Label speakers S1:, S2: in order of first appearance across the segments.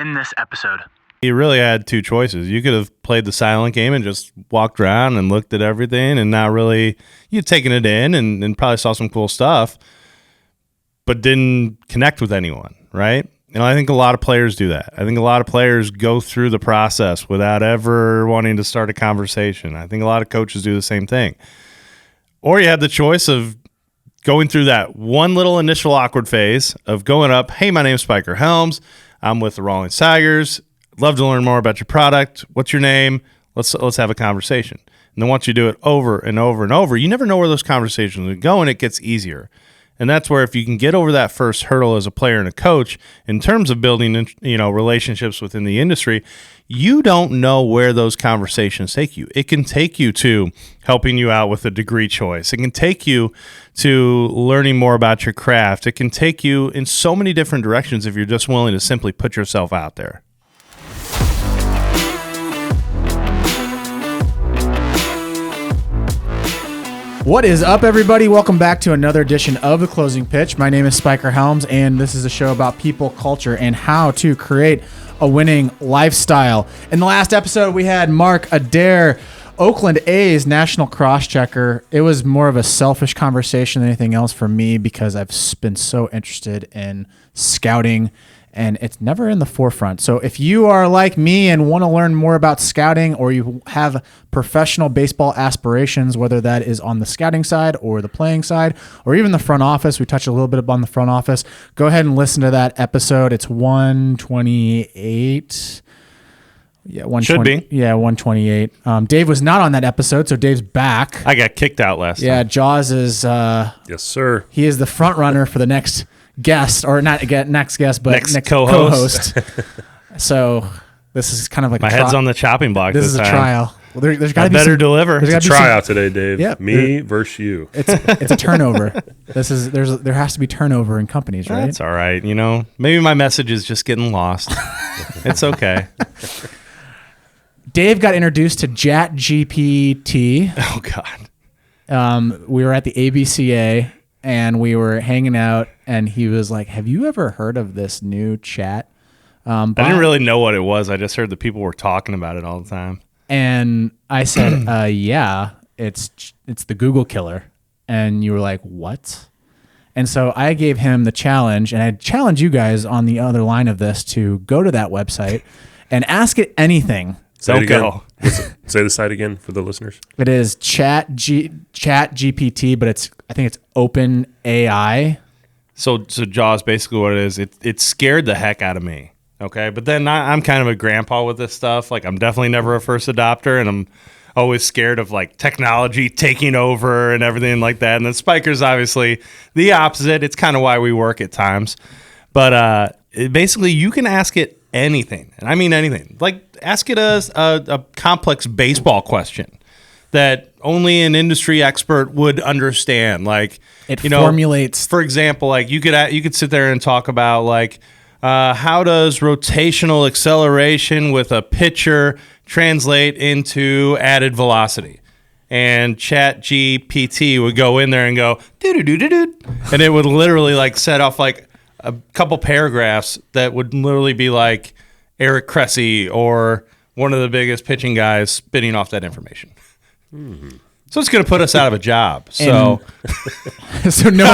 S1: end this episode.
S2: You really had two choices. You could have played the silent game and just walked around and looked at everything and not really, you'd taken it in and probably saw some cool stuff, but didn't connect with anyone, right? And I think a lot of players do that. I think a lot of players go through the process without ever wanting to start a conversation. I think a lot of coaches do the same thing. Or you have the choice of going through that one little initial awkward phase of going up, hey, my name's Spiker Helms. I'm with the Rawlings Tigers. Love to learn more about your product. What's your name? Let's have a conversation. And then once you do it over and over and over, you never know where those conversations are going. It gets easier. And that's where if you can get over that first hurdle as a player and a coach in terms of building, relationships within the industry, you don't know where those conversations take you. It can take you to helping you out with a degree choice. It can take you to learning more about your craft. It can take you in so many different directions if you're just willing to simply put yourself out there.
S3: What is up, everybody? Welcome back to another edition of The Closing Pitch. My name is Spiker Helms, and this is a show about people, culture, and how to create a winning lifestyle. In the last episode, we had Mark Adair, Oakland A's national cross-checker. It was more of a selfish conversation than anything else for me because I've been so interested in scouting, and it's never in the forefront. So if you are like me and want to learn more about scouting, or you have professional baseball aspirations, whether that is on the scouting side or the playing side, or even the front office, we touched a little bit upon the front office, go ahead and listen to that episode. It's 128. Yeah, 120,
S2: should be.
S3: Yeah, 128. Dave was not on that episode, so Dave's back.
S2: I got kicked out last time.
S3: Yeah, Jaws is...
S4: yes, sir.
S3: He is the front runner for the next guest, or not next guest, but next co-host. So this is kind of like
S2: my head's on the chopping block.
S3: This is a trial. Well, there's got to be
S2: better deliver.
S4: It's a tryout today, Dave.
S3: Yep.
S4: Me versus you.
S3: It's a turnover. There has to be turnover in companies, right?
S2: That's all right. Maybe my message is just getting lost. It's okay.
S3: Dave got introduced to ChatGPT.
S2: Oh God.
S3: We were at the ABCA and we were hanging out, and he was like, "Have you ever heard of this new chat?"
S2: I didn't really know what it was. I just heard that people were talking about it all the time.
S3: And I said, "Yeah, it's the Google killer." And you were like, "What?" And so I gave him the challenge, and I challenge you guys on the other line of this to go to that website and ask it anything.
S2: Don't go.
S4: Say the site again for the listeners.
S3: It is ChatGPT, but I think it's Open AI.
S2: So Jaws, basically what it is, it scared the heck out of me. Okay, but then I'm kind of a grandpa with this stuff. Like, I'm definitely never a first adopter, and I'm always scared of like technology taking over and everything like that. And then Spiker's obviously the opposite. It's kind of why we work at times. But basically, you can ask it anything, and I mean anything. Like, ask it a complex baseball question that only an industry expert would understand. Like,
S3: it formulates.
S2: For example, like you could sit there and talk about like how does rotational acceleration with a pitcher translate into added velocity? And ChatGPT would go in there and go do, and it would literally like set off like a couple paragraphs that would literally be like Eric Cressy or one of the biggest pitching guys spitting off that information. Mm-hmm. So it's going to put us out of a job. So
S3: no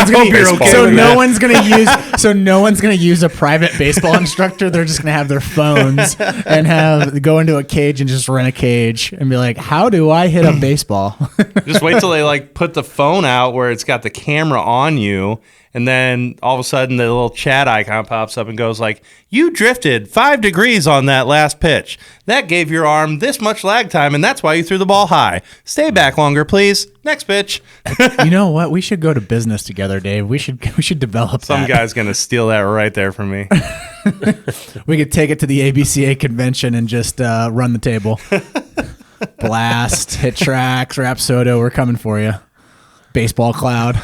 S3: one's going to use a private baseball instructor. They're just going to have their phones and go into a cage and just rent a cage and be like, "How do I hit a baseball?"
S2: Just wait till they like put the phone out where it's got the camera on you. And then all of a sudden the little chat icon pops up and goes like, "You drifted 5 degrees on that last pitch. That gave your arm this much lag time, and that's why you threw the ball high. Stay back longer, please. Next pitch."
S3: You know what? We should go to business together, Dave. We should develop
S2: Some guy's going to steal that right there from me.
S3: We could take it to the ABCA convention and just run the table. Blast, hit tracks, Rapsodo, we're coming for you. Baseball cloud.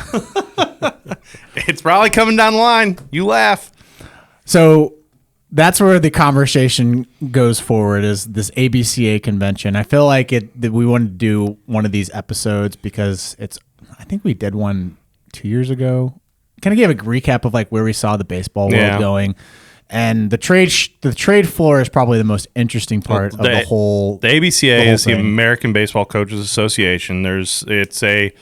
S2: It's probably coming down the line. You laugh.
S3: So that's where the conversation goes forward, is this ABCA convention. I feel like that we wanted to do one of these episodes because I think we did one 2 years ago. Kind of gave a recap of like where we saw the baseball world going. And the trade floor is probably the most interesting part of the whole.
S2: The ABCA is the American Baseball Coaches Association. It's a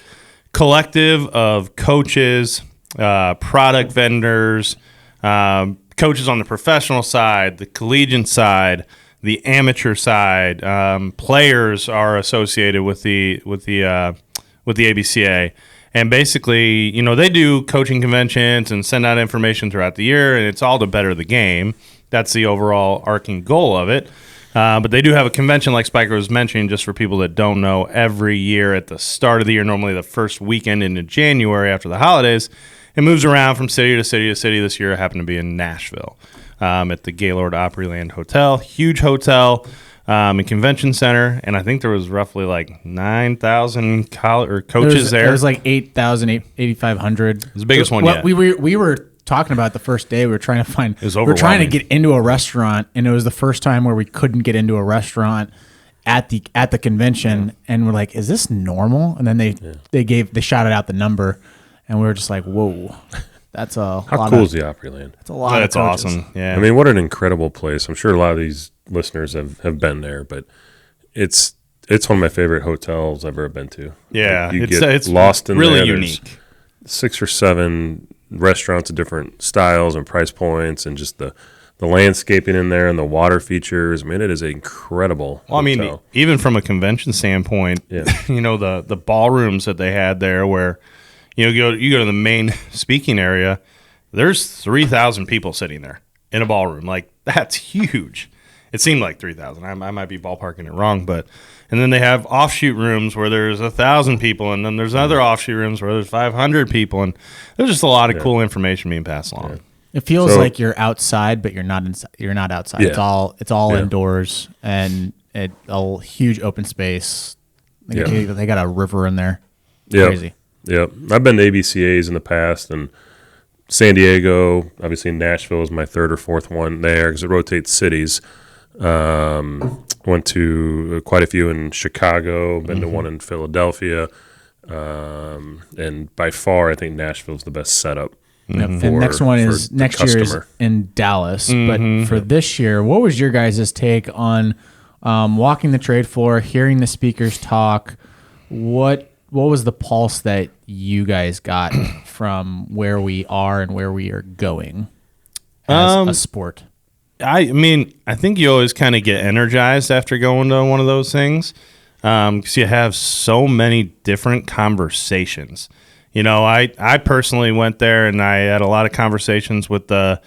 S2: collective of coaches, product vendors, coaches on the professional side, the collegiate side, the amateur side. Players are associated with the ABCA. And basically, they do coaching conventions and send out information throughout the year, and it's all to better the game. That's the overall arcing goal of it. But they do have a convention, like Spiker was mentioning, just for people that don't know, every year at the start of the year, normally the first weekend into January after the holidays. It moves around from city to city to city. This year it happened to be in Nashville at the Gaylord Opryland Hotel. Huge hotel. And convention center, and I think there was roughly like 9,000 coaches there.
S3: It was like 8,000, 8,500. It
S2: was the biggest one yet.
S3: We were talking about the first day. We were trying to find.
S2: We
S3: were trying to get into a restaurant, and it was the first time where we couldn't get into a restaurant at the convention, and we're like, "Is this normal?" And then they shouted out the number, and we were just like, "Whoa." That's a
S4: How cool is the Opryland?
S3: That's a lot.
S2: That's awesome. Yeah.
S4: I mean, what an incredible place. I'm sure a lot of these listeners have been there, but it's one of my favorite hotels I've ever been to.
S2: Yeah.
S4: Like it's lost in
S2: really
S4: there.
S2: unique.
S4: 6 or 7 restaurants of different styles and price points, and just the landscaping in there and the water features. I mean, it is an incredible hotel.
S2: I mean, even from a convention standpoint, the ballrooms that they had there where you go to the main speaking area, there's 3,000 people sitting there in a ballroom. Like, that's huge. It seemed like 3,000. I might be ballparking it wrong, and then they have offshoot rooms where there's 1,000 people, and then there's other offshoot rooms where there's 500 people, and there's just a lot of cool information being passed along.
S4: Yeah.
S3: It feels like you're outside, but you're not inside. You're not outside.
S4: Yeah.
S3: It's all indoors, and a huge open space. They got a river in there. Crazy.
S4: Yeah, I've been to ABCAs in the past, and San Diego, obviously Nashville is my 3rd or 4th one there because it rotates cities. Went to quite a few in Chicago, been to one in Philadelphia, and by far I think Nashville's the best setup.
S3: And next one is next year is in Dallas. But for this year, what was your guys' take on walking the trade floor, hearing the speakers talk? What was the pulse that you guys got from where we are and where we are going as a sport?
S2: I mean, I think you always kind of get energized after going to one of those things because you have so many different conversations. I personally went there and I had a lot of conversations with the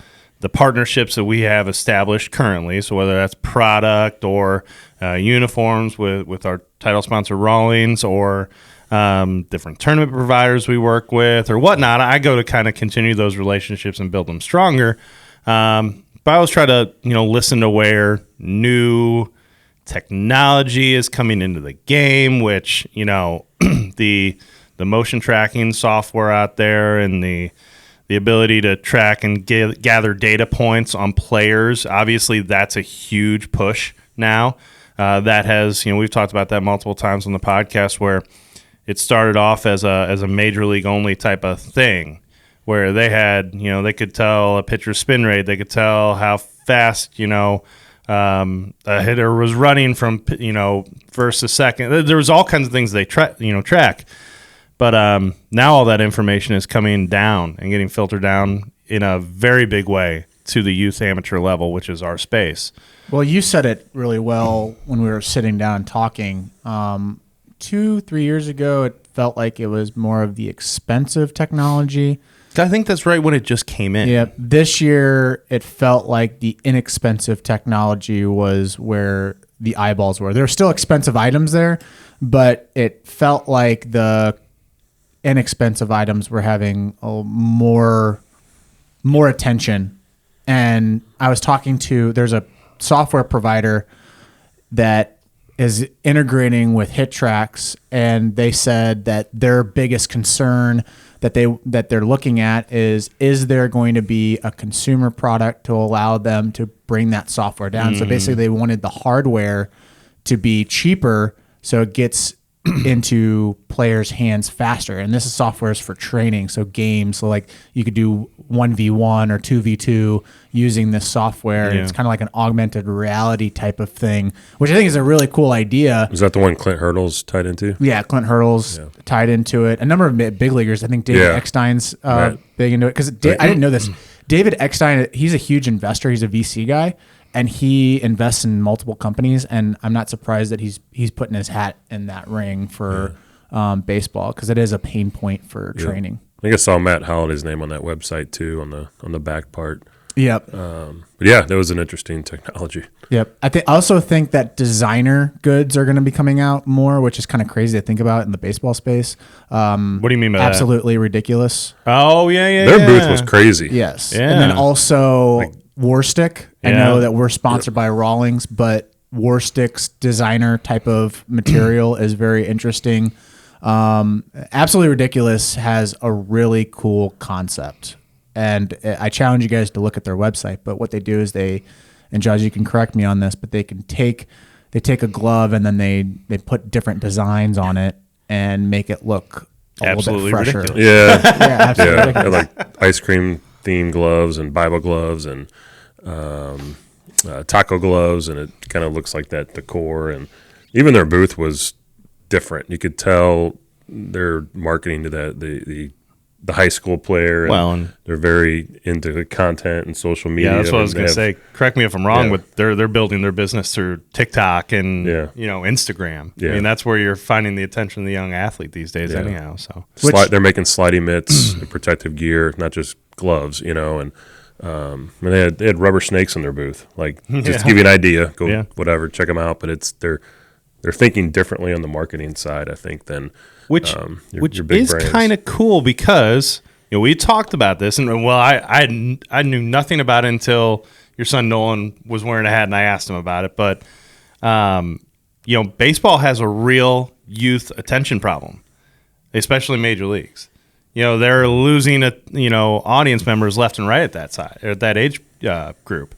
S2: partnerships that we have established currently. So whether that's product or uniforms with our title sponsor Rawlings or different tournament providers we work with or whatnot, I go to kind of continue those relationships and build them stronger. But I always try to, listen to where new technology is coming into the game, which, the motion tracking software out there and the ability to track and gather data points on players. Obviously, that's a huge push now. That has, we've talked about that multiple times on the podcast where it started off as a major league only type of thing where they had, they could tell a pitcher's spin rate. They could tell how fast, a hitter was running from, first to second. There was all kinds of things they track. But now all that information is coming down and getting filtered down in a very big way to the youth amateur level, which is our space.
S3: Well, you said it really well when we were sitting down talking. 2-3 years ago, it felt like it was more of the expensive technology.
S2: I think that's right when it just came in.
S3: Yeah. This year, it felt like the inexpensive technology was where the eyeballs were. There are still expensive items there, but it felt like the inexpensive items were having more attention. And I was talking to, there's a software provider that is integrating with HitTrax, and they said that their biggest concern that they're looking at is there going to be a consumer product to allow them to bring that software down? So basically they wanted the hardware to be cheaper so it gets into players' hands faster. And this is software for training, so games. So like you could do 1v1 or 2v2 using this software.
S2: Yeah.
S3: It's kind of like an augmented reality type of thing, which I think is a really cool idea.
S4: Is that the one Clint Hurdle's tied into?
S3: Yeah, Clint Hurdle's tied into it. A number of big leaguers. I think David Eckstein's big into it. Because I didn't know this. David Eckstein, he's a huge investor. He's a VC guy. And he invests in multiple companies, and I'm not surprised that he's putting his hat in that ring for baseball, because it is a pain point for training.
S4: I think I saw Matt Holliday's name on that website too, on the back part.
S3: Yep.
S4: But yeah, that was an interesting technology.
S3: Yep. I also think that designer goods are going to be coming out more, which is kind of crazy to think about in the baseball space.
S2: What do you mean by that?
S3: Absolutely ridiculous.
S2: Oh yeah.
S4: Their booth was crazy.
S3: Yes.
S2: Yeah.
S3: And then also Warstick. I know that we're sponsored by Rawlings, but Warstick's designer type of material is very interesting. Absolutely Ridiculous has a really cool concept, and I challenge you guys to look at their website. But what they do is and Josh, you can correct me on this, but they take a glove and then they put different designs on it and make it look a little bit fresher.
S2: Ridiculous.
S3: Yeah, absolutely ridiculous.
S4: Like ice cream themed gloves and Bible gloves and taco gloves, and it kind of looks like that decor. And even their booth was different. You could tell they're marketing to the high school player. And
S2: Well,
S4: they're very into the content and social media.
S2: Yeah, that's what I was going to say. Correct me if I'm wrong, but they're building their business through TikTok and Instagram.
S4: Yeah.
S2: I mean, that's where you're finding the attention of the young athlete these days, anyhow. So
S4: they're making slidey mitts, and protective gear, not just gloves. And they had rubber snakes in their booth. Like, just to give you an idea, whatever, check them out. But they're thinking differently on the marketing side, I think, than
S2: which
S4: your big
S2: is
S4: brands.
S2: kind of cool, because we talked about this, and I knew nothing about it until your son Nolan was wearing a hat and I asked him about it. But baseball has a real youth attention problem, especially major leagues. They're losing audience members left and right at that side, or at that age group,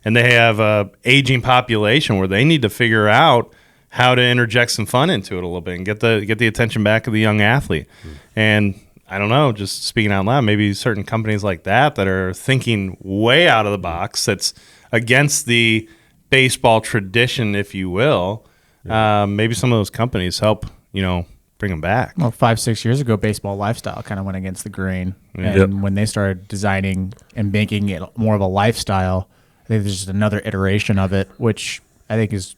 S2: and they have a aging population where they need to figure out how to interject some fun into it a little bit and get the attention back of the young athlete. And I don't know, just speaking out loud, maybe certain companies like that are thinking way out of the box, that's against the baseball tradition, if you will. Maybe some of those companies help, bring them back.
S3: Well, 5-6 years ago, baseball lifestyle kind of went against the grain. And when they started designing and making it more of a lifestyle, I think there's just another iteration of it, which I think is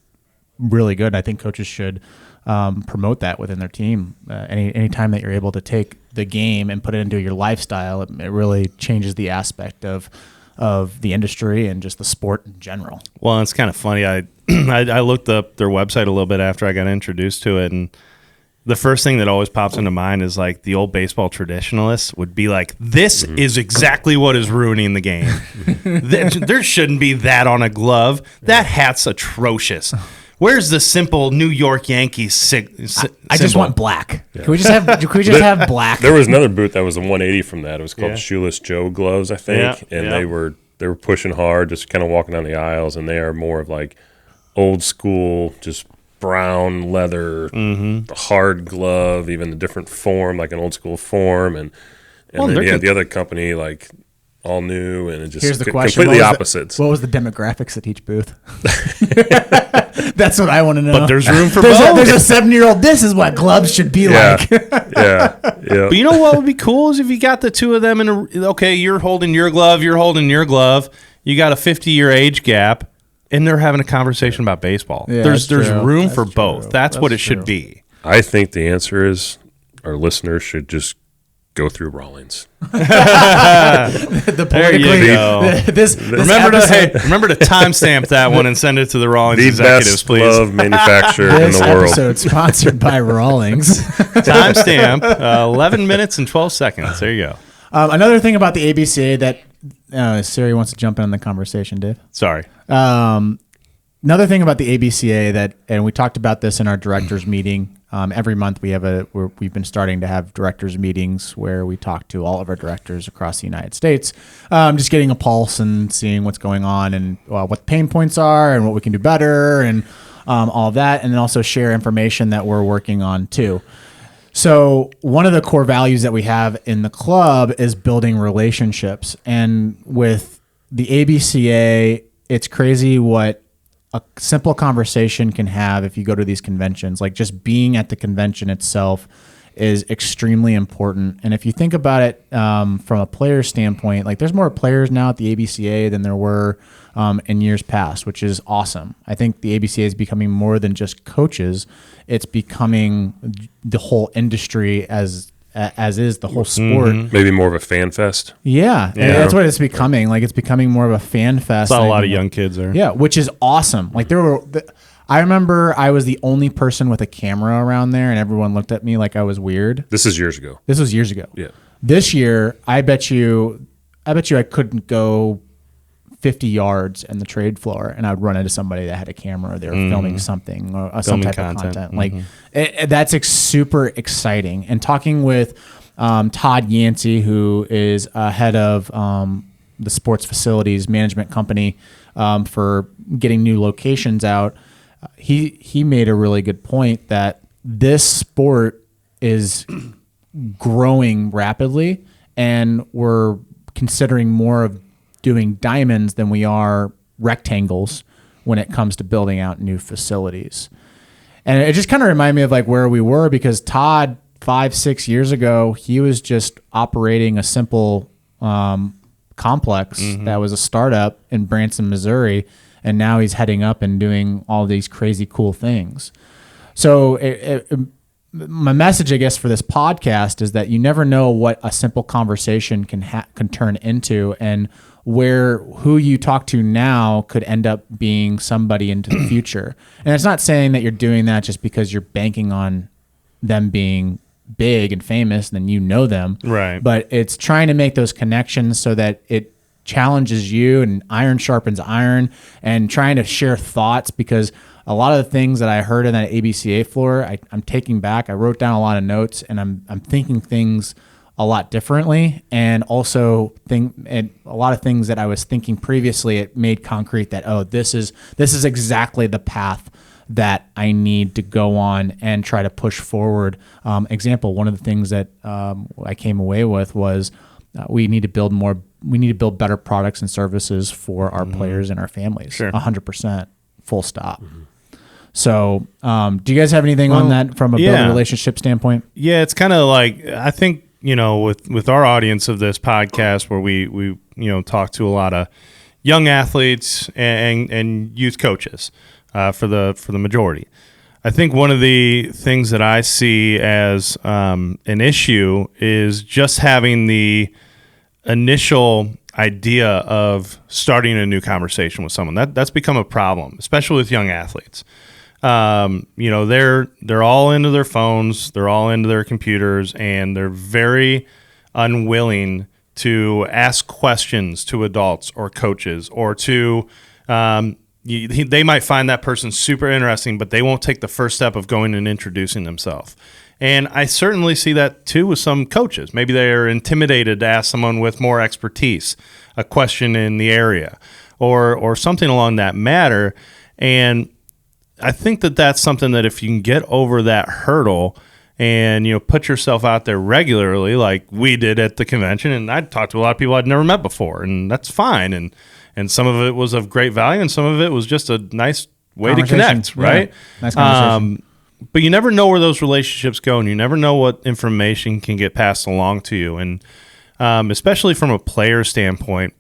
S3: really good. I think coaches should promote that within their team. Any time that you're able to take the game and put it into your lifestyle, it really changes the aspect of the industry and just the sport in general.
S2: Well, it's kind of funny. I looked up their website a little bit after I got introduced to it, and the first thing that always pops into mind is like the old baseball traditionalists would be like, this is exactly what is ruining the game. There shouldn't be that on a glove. That hat's atrocious. Where's the simple New York Yankees
S3: I just want black. Yeah. Can we just have black?
S4: There was another booth that was a 180 from that. It was called Shoeless Joe Gloves, I think. They were pushing hard, just kind of walking down the aisles, and they are more of like old school, just brown leather, the hard glove, even the different form, like an old school form, and then you had the other company like all new, and it just
S3: here's the question:
S4: completely opposites.
S3: What was the demographics at each booth? That's what I want to know.
S2: But there's room for both.
S3: There's a 7-year-old. This is what gloves should be like.
S2: But you know what would be cool is if you got the two of them you're holding your glove, you're holding your glove. You got a 50-year age gap, and they're having a conversation about baseball.
S3: Yeah,
S2: there's room for both. That's what it should be.
S4: I think the answer is our listeners should just go through Rawlings.
S2: There you go. Remember to timestamp that one and send it to the Rawlings executives, please.
S4: The best glove manufacturer in the world.
S3: This episode sponsored by Rawlings.
S2: Timestamp 11 minutes and 12 seconds. There you go.
S3: Another thing about the ABCA that Siri wants to jump in on the conversation, Dave.
S2: Sorry.
S3: Another thing about the ABCA and we talked about this in our directors meeting. Every month we've been starting to have directors meetings where we talk to all of our directors across the United States, just getting a pulse and seeing what's going on and what the pain points are and what we can do better and all of that, and then also share information that we're working on too. So one of the core values that we have in the club is building relationships. And with the ABCA, it's crazy what a simple conversation can have if you go to these conventions. Like just being at the convention itself is extremely important. And if you think about it from a player standpoint, like there's more players now at the ABCA than there were in years past, which is awesome. I think the ABCA is becoming more than just coaches. It's becoming the whole industry as is the whole sport.
S4: Maybe more of a fan fest.
S3: Yeah. That's what it's becoming. Like it's becoming more of a fan fest.
S2: Saw a lot of young kids there.
S3: Yeah, which is awesome. Like I remember I was the only person with a camera around there, and everyone looked at me like I was weird.
S4: This is years ago.
S3: This was years ago.
S4: Yeah.
S3: This year, I bet you I couldn't go 50 yards in the trade floor, and I would run into somebody that had a camera, or they were filming something or some type of content. Like that's super exciting. And talking with Todd Yancey, who is head of the sports facilities management company for getting new locations out, he made a really good point that this sport is growing rapidly, and we're considering more of doing diamonds than we are rectangles when it comes to building out new facilities. And it just kind of reminded me of like where we were, because Todd 5-6 years ago, he was just operating a simple complex that was a startup in Branson, Missouri. And now he's heading up and doing all these crazy cool things. So my message, I guess, for this podcast is that you never know what a simple conversation can turn into, and who you talk to now could end up being somebody into the future. And it's not saying that you're doing that just because you're banking on them being big and famous, and then you know them.
S2: Right.
S3: But it's trying to make those connections so that it challenges you, and iron sharpens iron, and trying to share thoughts, because a lot of the things that I heard in that ABCA floor, I'm taking back. I wrote down a lot of notes, and I'm thinking things a lot differently, and also a lot of things that I was thinking previously, it made concrete that, oh, this is exactly the path that I need to go on and try to push forward. Example, one of the things that I came away with was we need to build better products and services for our players and our families.
S2: Sure.
S3: 100%, full stop. So do you guys have anything on that from a building relationship standpoint?
S2: Yeah, it's kind of like, I think, with our audience of this podcast, where we talk to a lot of young athletes and youth coaches for the majority. I think one of the things that I see as an issue is just having the initial idea of starting a new conversation with someone. That's become a problem, especially with young athletes. They're all into their phones, they're all into their computers, and they're very unwilling to ask questions to adults or coaches, or to they might find that person super interesting, but they won't take the first step of going and introducing themselves. And I certainly see that too with some coaches. Maybe they are intimidated to ask someone with more expertise a question in the area, or something along that matter. And I think that that's something that if you can get over that hurdle and put yourself out there regularly, like we did at the convention, and I talked to a lot of people I'd never met before, and that's fine. And some of it was of great value, and some of it was just a nice way to connect, right?
S3: Yeah. Nice conversation.
S2: But you never know where those relationships go, and you never know what information can get passed along to you. And especially from a player standpoint,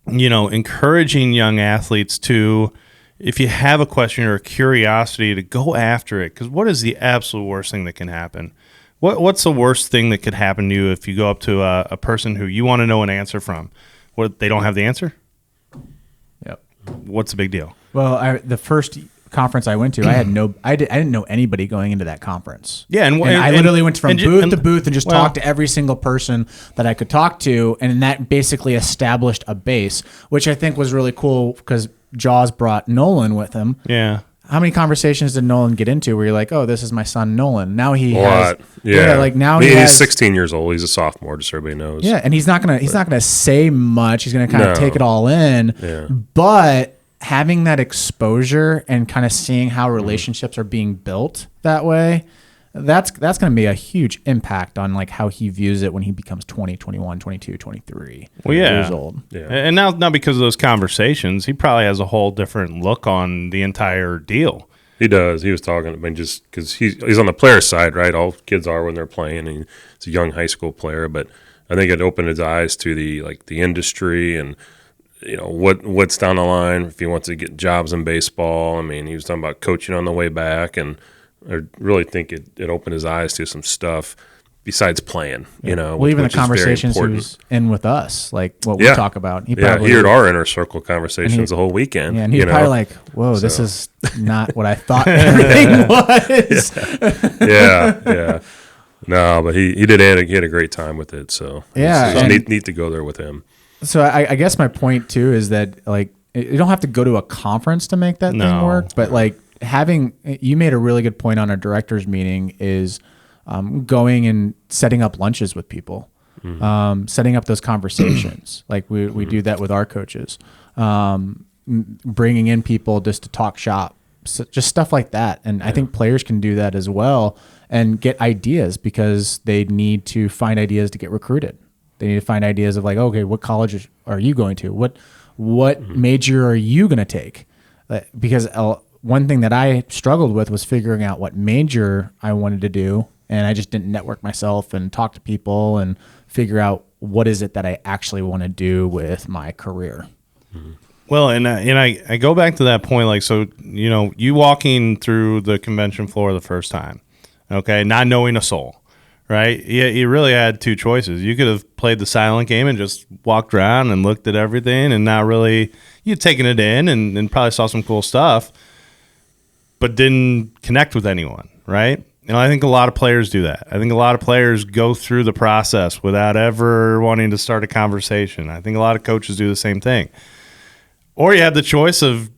S2: encouraging young athletes to, if you have a question or a curiosity, to go after it. Because what is the absolute worst thing that can happen? What's the worst thing that could happen to you if you go up to a person who you want to know an answer from? What, they don't have the answer?
S3: Yep.
S2: What's the big deal?
S3: Well, the first conference I went to, I didn't know anybody going into that conference.
S2: Yeah, and
S3: I literally went from booth to booth and just talked to every single person that I could talk to, and that basically established a base, which I think was really cool because Jaws brought Nolan with him.
S2: Yeah.
S3: How many conversations did Nolan get into where you're like, oh, this is my son Nolan? Now he
S4: has.
S3: Yeah. Like now
S4: he's 16 years old. He's a sophomore, just so everybody knows.
S3: Yeah, and he's not gonna say much. He's gonna kind of take it all in.
S4: Yeah.
S3: But having that exposure and kind of seeing how relationships are being built that way, that's going to be a huge impact on like how he views it when he becomes 20, 21, 22, 23 years old.
S2: Yeah. And now because of those conversations, he probably has a whole different look on the entire deal.
S4: He does. He was talking, I mean, just because he's on the player side, right? All kids are when they're playing, and he's a young high school player. But I think it opened his eyes to the industry and what's down the line if he wants to get jobs in baseball. I mean, he was talking about coaching on the way back, and I really think it opened his eyes to some stuff besides playing.
S3: Well, even the conversations he was in with us, like what we talk about.
S4: He heard our inner circle conversations the whole weekend.
S3: Yeah, and he's probably like, "Whoa, this is not what I thought everything was."
S4: Yeah. No, but he did. He had a great time with it. So it's neat to go there with him.
S3: So I guess my point too is that like you don't have to go to a conference to make that thing work, but like you made a really good point on our directors meeting is going and setting up lunches with people, setting up those conversations. Like we do that with our coaches, bringing in people just to talk shop, so just stuff like that. And I think players can do that as well and get ideas because they need to find ideas to get recruited. They need to find ideas of like, okay, what college are you going to? What major are you going to take? Because one thing that I struggled with was figuring out what major I wanted to do, and I just didn't network myself and talk to people and figure out what is it that I actually want to do with my career.
S2: Well, and I go back to that point, like, so, you walking through the convention floor the first time, okay, not knowing a soul. Right? You really had two choices. You could have played the silent game and just walked around and looked at everything and not really, you'd taken it in and probably saw some cool stuff, but didn't connect with anyone, right? I think a lot of players do that. I think a lot of players go through the process without ever wanting to start a conversation. I think a lot of coaches do the same thing. Or you have the choice of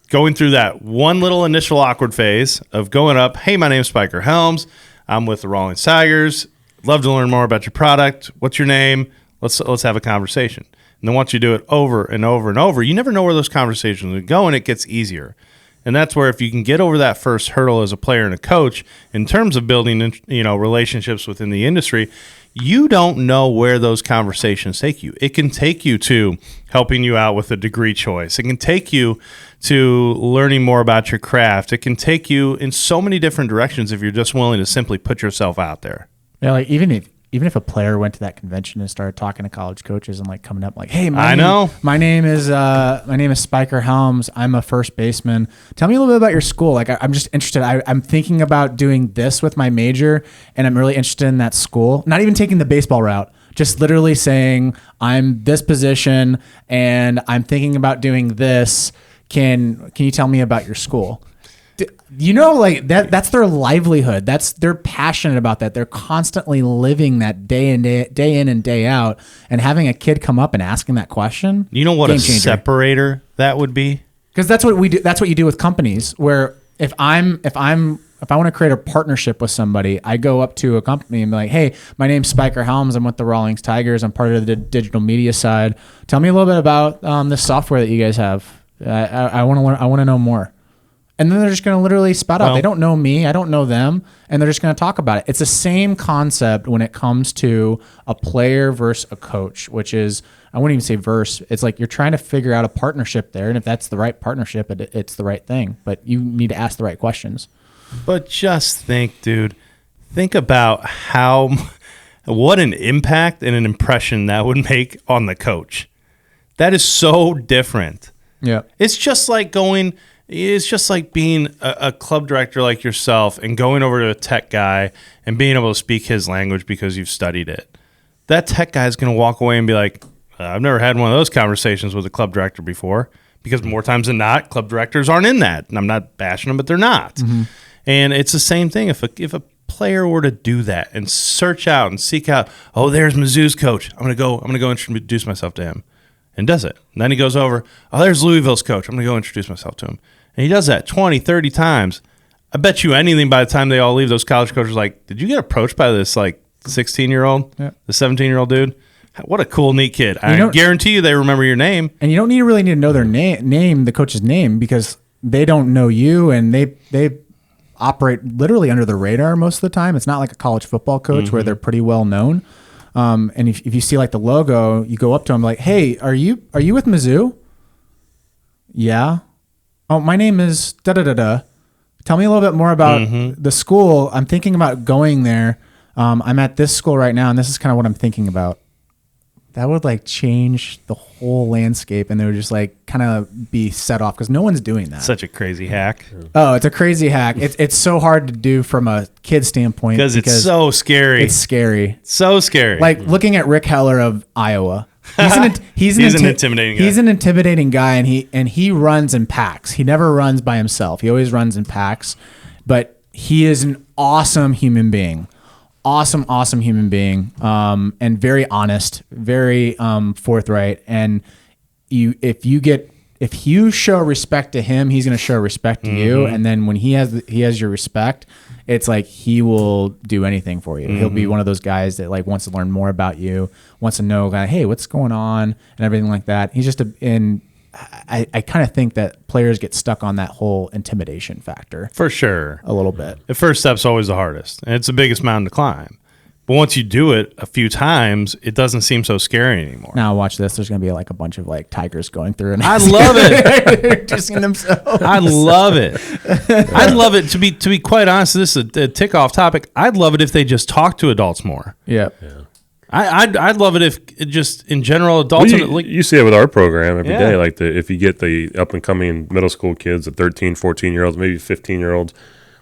S2: going through that one little initial awkward phase of going up, hey, my name's Spiker Helms. I'm with the Rawlings Tigers. Love to learn more about your product. What's your name? Let's have a conversation. And then once you do it over and over and over, you never know where those conversations are going. It gets easier. And that's where if you can get over that first hurdle as a player and a coach in terms of building, relationships within the industry, you don't know where those conversations take you. It can take you to helping you out with a degree choice. It can take you to learning more about your craft. It can take you in so many different directions if you're just willing to simply put yourself out there.
S3: Yeah, like even if a player went to that convention and started talking to college coaches and like coming up like, hey, my name is Spiker Helms. I'm a first baseman. Tell me a little bit about your school. Like I'm just interested. I'm thinking about doing this with my major, and I'm really interested in that school. Not even taking the baseball route. Just literally saying I'm this position and I'm thinking about doing this. Can you tell me about your school? Like that's their livelihood. They're passionate about that. They're constantly living that day in and day out. And having a kid come up and asking that question,
S2: you know what a separator that would be?
S3: Because that's what we do. That's what you do with companies. Where if I want to create a partnership with somebody, I go up to a company and be like, hey, my name's Spiker Helms. I'm with the Rawlings Tigers. I'm part of the digital media side. Tell me a little bit about this software that you guys have. I want to learn. I want to know more. And then they're just going to literally spout out. They don't know me. I don't know them. And they're just going to talk about it. It's the same concept when it comes to a player versus a coach, which is, I wouldn't even say verse. It's like you're trying to figure out a partnership there. And if that's the right partnership, it's the right thing. But you need to ask the right questions.
S2: But just think, dude. Think about what an impact and an impression that would make on the coach. That is so different.
S3: Yeah.
S2: It's just like being a club director like yourself and going over to a tech guy and being able to speak his language because you've studied it. That tech guy is going to walk away and be like, I've never had one of those conversations with a club director before, because more times than not, club directors aren't in that. And I'm not bashing them, but they're not. Mm-hmm. And it's the same thing. If a player were to do that and search out and seek out, oh, there's Mizzou's coach. I'm going to go introduce myself to him. And does it. And then he goes over, oh, there's Louisville's coach. I'm going to go introduce myself to him. And he does that 20, 30 times. I bet you anything by the time they all leave, those college coaches are like, did you get approached by this, like, 16-year-old, the 17-year-old dude? What a cool, neat kid. I guarantee you they remember your name.
S3: And you don't really need to know their name, the coach's name, because they don't know you, and they operate literally under the radar most of the time. It's not like a college football coach where they're pretty well known. And if you see like the logo, you go up to them like, hey, are you with Mizzou? Yeah. Oh, my name is da-da-da-da. Tell me a little bit more about the school. I'm thinking about going there. I'm at this school right now, and this is kind of what I'm thinking about. That would like change the whole landscape, and they would just like kind of be set off because no one's doing that.
S2: Such a crazy hack.
S3: Oh, it's a crazy hack. It's so hard to do from a kid standpoint
S2: because it's so scary.
S3: It's scary.
S2: So scary.
S3: Like looking at Rick Heller of Iowa. He's an intimidating guy. He's an intimidating guy, and he runs in packs. He never runs by himself. He always runs in packs, but he is an awesome human being. Awesome human being, and very honest, very forthright. And if you show respect to him, he's going to show respect to you. And then when he has your respect, it's like he will do anything for you. He'll be one of those guys that like wants to learn more about you, wants to know, hey, what's going on, and everything like that. He's just I kind of think that players get stuck on that whole intimidation factor.
S2: For sure.
S3: A little bit.
S2: The first step's always the hardest, and it's the biggest mountain to climb. But once you do it a few times, it doesn't seem so scary anymore.
S3: Now watch this. There's going to be like a bunch of like tigers going through. And
S2: I love it.
S3: Introducing themselves.
S2: I love it. I'd love it, to be quite honest, this is a tick off topic. I'd love it if they just talk to adults more.
S3: Yeah.
S2: I'd love it if it just in general adults.
S4: You see it with our program every day. Like if you get the up and coming middle school kids, the 13, 14-year-olds, maybe 15-year-olds,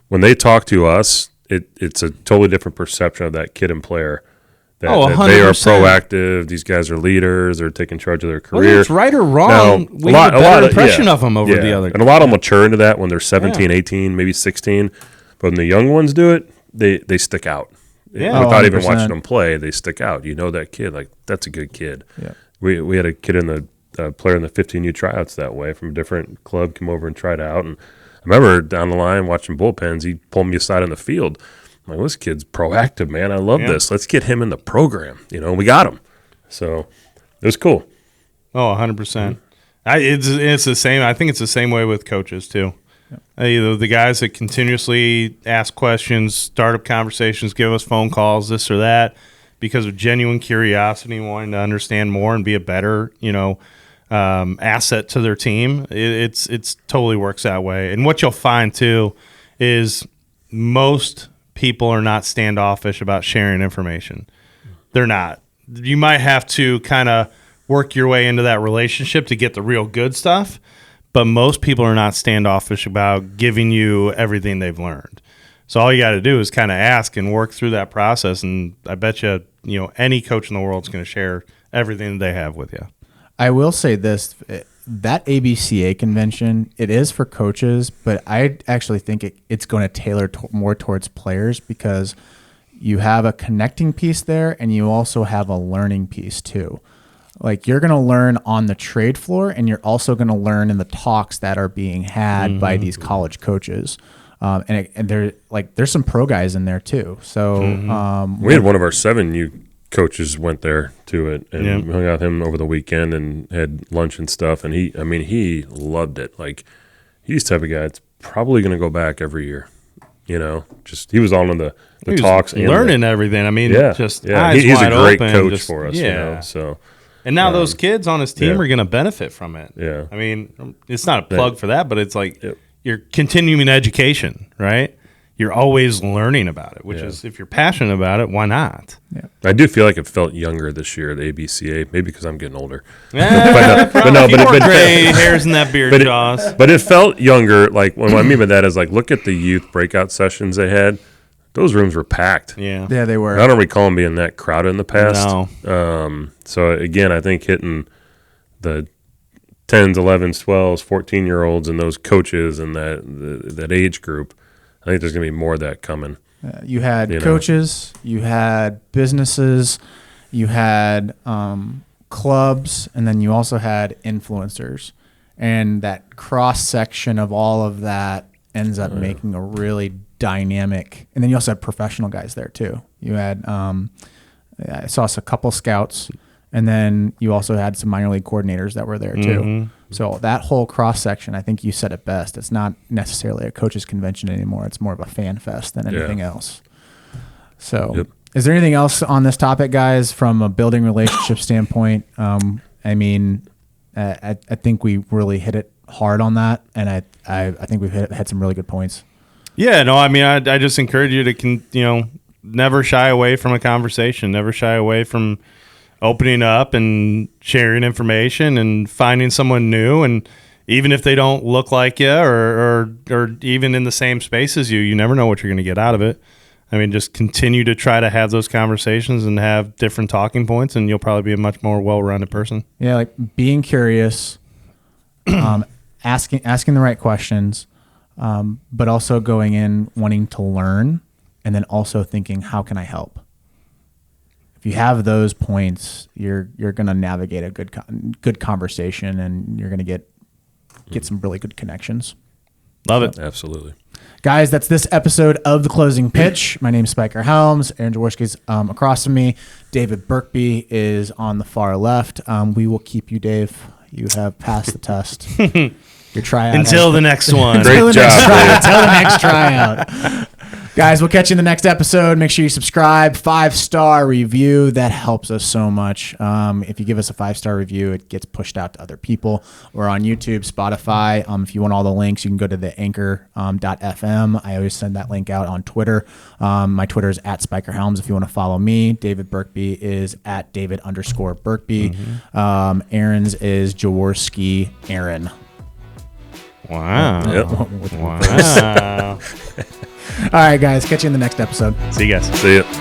S4: when they talk to us, it's a totally different perception of that kid and player. That they are proactive. These guys are leaders. They're taking charge of their career. Whether
S2: it's right or wrong, we have a better impression of them over the other.
S4: And a lot of them mature into that when they're 17, 18, maybe 16. But when the young ones do it, they stick out.
S2: Yeah.
S4: Without even watching them play, they stick out. You know that kid, like that's a good kid.
S3: Yeah.
S4: We had a kid in the player in the 15U tryouts that way from a different club, come over and tried out. And I remember down the line watching bullpens, he pulled me aside on the field. I'm like, well, this kid's proactive, man. I love this. Let's get him in the program. We got him. So it was cool.
S2: Oh, 100%. It's the same. I think it's the same way with coaches too. The guys that continuously ask questions, start up conversations, give us phone calls, this or that, because of genuine curiosity, wanting to understand more and be a better, asset to their team. It's totally works that way. And what you'll find too is most people are not standoffish about sharing information. They're not. You might have to kind of work your way into that relationship to get the real good stuff. But most people are not standoffish about giving you everything they've learned. So all you got to do is kind of ask and work through that process. And I bet you, any coach in the world is going to share everything that they have with you.
S3: I will say this, that ABCA convention, it is for coaches, but I actually think it's going to tailor more towards players because you have a connecting piece there and you also have a learning piece too. Like you're going to learn on the trade floor and you're also going to learn in the talks that are being had by these college coaches. And there's some pro guys in there too. So
S4: we had one of our 7U coaches went there to it and we hung out with him over the weekend and had lunch and stuff. And he loved it. Like he's the type of guy that's probably going to go back every year. Just he was on the talks and
S2: learning everything. Just eyes
S4: he's
S2: wide
S4: a great
S2: open,
S4: coach for us. So.
S2: And now those kids on his team are going to benefit from it.
S4: Yeah.
S2: It's not a plug for that, but it's like you're continuing education, right? You're always learning about it, which is, if you're passionate about it, why not?
S3: Yeah.
S4: I do feel like it felt younger this year at ABCA, maybe because I'm getting older.
S2: But gray hairs in that beard, Jaws.
S4: But it felt younger. Like what I mean by that is like, look at the youth breakout sessions they had. Those rooms were packed.
S3: Yeah, they were.
S4: I don't recall them being that crowded in the past.
S2: No.
S4: So, again, I think hitting the 10s, 11s, 12s, 14-year-olds and those coaches and that age group, I think there's going to be more of that coming.
S3: You had coaches, you had businesses, you had clubs, and then you also had influencers. And that cross-section of all of that ends up making a really dynamic, and then you also had professional guys there too. You had I saw a couple scouts, And then you also had some minor league coordinators that were there too. So that whole cross section, I think you said it best. It's not necessarily a coaches convention anymore. It's more of a fan fest than anything else. So is there anything else on this topic, guys, from a building relationship standpoint? I mean, I think we really hit it hard on that. And I think we've had some really good points.
S2: Yeah, no, I mean, I just encourage you to, never shy away from a conversation, never shy away from opening up and sharing information and finding someone new. And even if they don't look like you or even in the same space as you never know what you're going to get out of it. I mean, just continue to try to have those conversations and have different talking points, and you'll probably be a much more well-rounded person.
S3: Yeah, like being curious, asking the right questions, but also going in wanting to learn, and then also thinking, how can I help? If you have those points, you're going to navigate a good conversation, and you're going to get some really good connections.
S2: Love it.
S4: Absolutely.
S3: Guys, that's this episode of The Closing Pitch. My name is Spiker Helms. Aaron Jaworowski's across from me. David Burkby is on the far left. We will keep you, Dave. You have passed the test. Your tryout.
S2: Until the next one.
S4: Great job,
S3: Until the next tryout. Guys, we'll catch you in the next episode. Make sure you subscribe. 5-star review. That helps us so much. If you give us a 5-star review, it gets pushed out to other people. We're on YouTube, Spotify. If you want all the links, you can go to the anchor.fm. I always send that link out on Twitter. My Twitter is @SpikerHelms if you want to follow me. David Burkby is @David_Burkby. Aaron's is Jaworowski Aaron.
S2: Wow.
S3: Wow. All right, guys. Catch you in the next episode.
S2: See you guys.
S4: See ya.